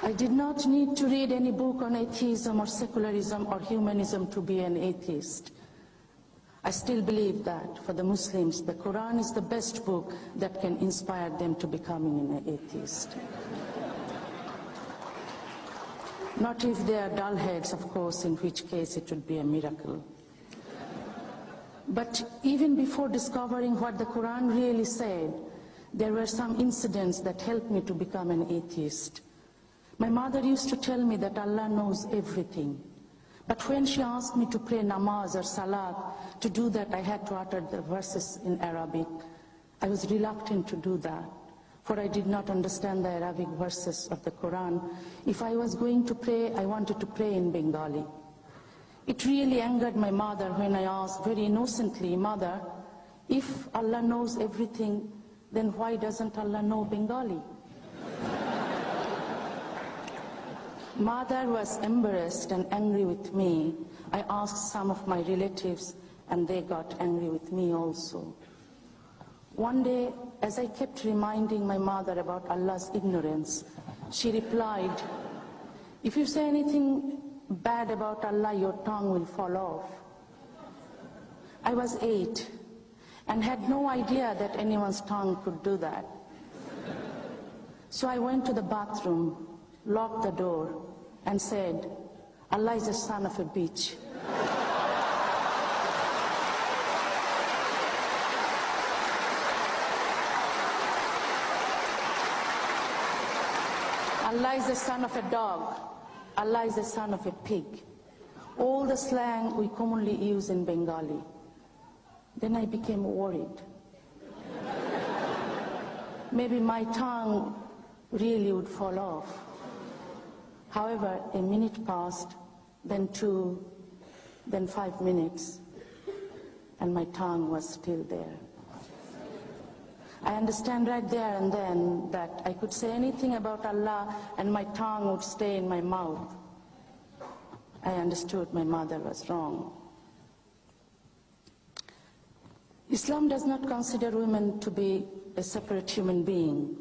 I did not need to read any book on atheism or secularism or humanism to be an atheist. I still believe that for the Muslims, the Quran is the best book that can inspire them to becoming an atheist. Not if they are dullheads, of course, in which case it would be a miracle. But even before discovering what the Quran really said, there were some incidents that helped me to become an atheist. My mother used to tell me that Allah knows everything. But when she asked me to pray namaz or salat, to do that I had to utter the verses in Arabic. I was reluctant to do that, for I did not understand the Arabic verses of the Quran. If I was going to pray, I wanted to pray in Bengali. It really angered my mother when I asked very innocently, "Mother, if Allah knows everything, then why doesn't Allah know Bengali?" Mother was embarrassed and angry with me. I asked some of my relatives and they got angry with me also. One day, as I kept reminding my mother about Allah's ignorance, she replied, "If you say anything bad about Allah, your tongue will fall off." I was 8 and had no idea that anyone's tongue could do that. So I went to the bathroom, locked the door, and said, "Allah is a son of a bitch." Allah is the son of a dog. Allah is the son of a pig. All the slang we commonly use in Bengali. Then I became worried. Maybe my tongue really would fall off. However, a minute passed, then 2, then 5 minutes, and my tongue was still there. I understand right there and then that I could say anything about Allah and my tongue would stay in my mouth. I understood my mother was wrong. Islam does not consider women to be a separate human being.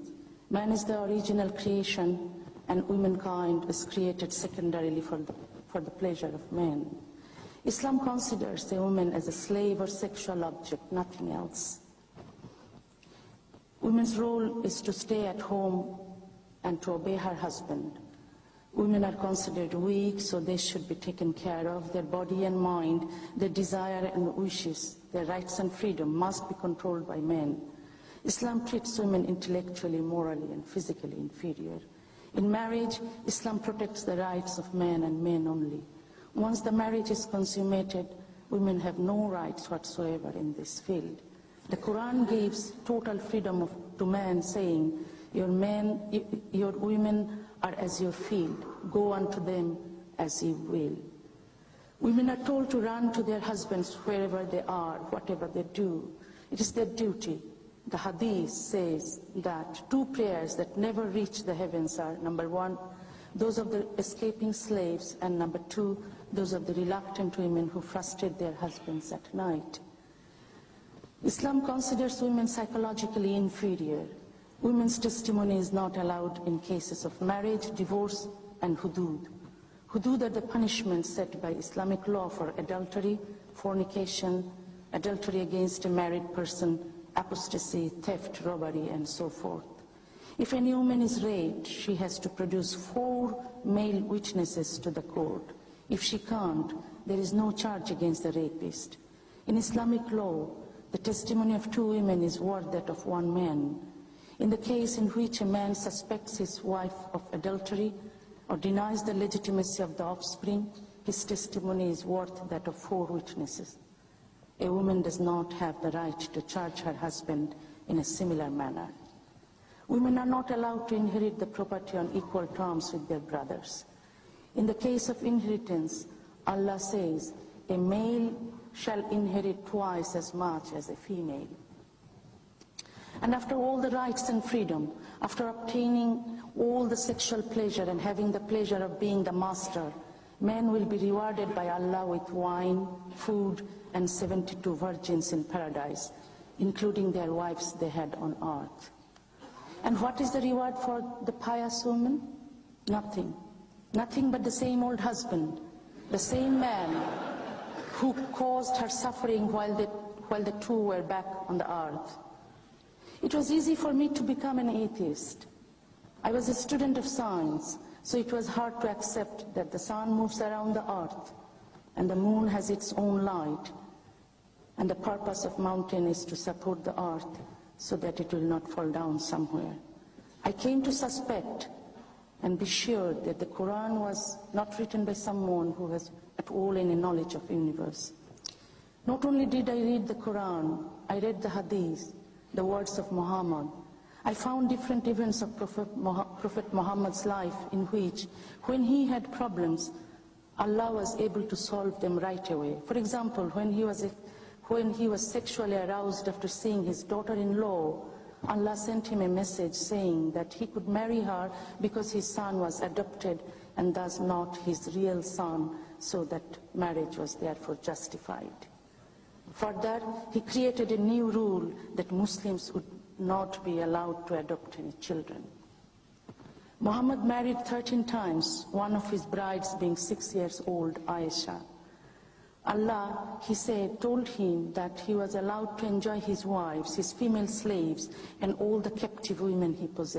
Man is the original creation, and womankind is created secondarily for the pleasure of men. Islam considers a woman as a slave or sexual object, nothing else. Women's role is to stay at home and to obey her husband. Women are considered weak, so they should be taken care of. Their body and mind, their desire and wishes, their rights and freedom must be controlled by men. Islam treats women intellectually, morally, and physically inferior. In marriage, Islam protects the rights of men and men only. Once the marriage is consummated, women have no rights whatsoever in this field. The Quran gives total freedom to man, saying, your women are as your field, go unto them as you will. Women are told to run to their husbands wherever they are, whatever they do. It is their duty. The Hadith says that 2 prayers that never reach the heavens are, number 1, those of the escaping slaves, and number 2, those of the reluctant women who frustrate their husbands at night. Islam considers women psychologically inferior. Women's testimony is not allowed in cases of marriage, divorce, and hudud. Hudud are the punishments set by Islamic law for adultery, fornication, adultery against a married person, apostasy, theft, robbery, and so forth. If any woman is raped, she has to produce 4 male witnesses to the court. If she can't, there is no charge against the rapist. In Islamic law, the testimony of 2 women is worth that of 1 man. In the case in which a man suspects his wife of adultery or denies the legitimacy of the offspring, his testimony is worth that of 4 witnesses. A woman does not have the right to charge her husband in a similar manner. Women are not allowed to inherit the property on equal terms with their brothers. In the case of inheritance, Allah says, a male shall inherit twice as much as a female. And after all the rights and freedom, after obtaining all the sexual pleasure and having the pleasure of being the master, men will be rewarded by Allah with wine, food, and 72 virgins in paradise, including their wives they had on earth. And what is the reward for the pious woman? Nothing. Nothing but the same old husband, the same man who caused her suffering while the two were back on the earth. It was easy for me to become an atheist. I was a student of science, so it was hard to accept that the sun moves around the earth and the moon has its own light, and the purpose of mountain is to support the earth so that it will not fall down somewhere. I came to suspect and be sure that the Quran was not written by someone who has at all any knowledge of the universe. Not only did I read the Quran, I read the Hadith, the words of Muhammad. I found different events of Prophet Muhammad's life in which, when he had problems, Allah was able to solve them right away. For example, when he was sexually aroused after seeing his daughter-in-law, Allah sent him a message saying that he could marry her because his son was adopted and thus not his real son, so that marriage was therefore justified. Further, he created a new rule that Muslims would not be allowed to adopt any children. Muhammad married 13 times, one of his brides being 6 years old, Aisha. Allah, he said, told him that he was allowed to enjoy his wives, his female slaves, and all the captive women he possessed.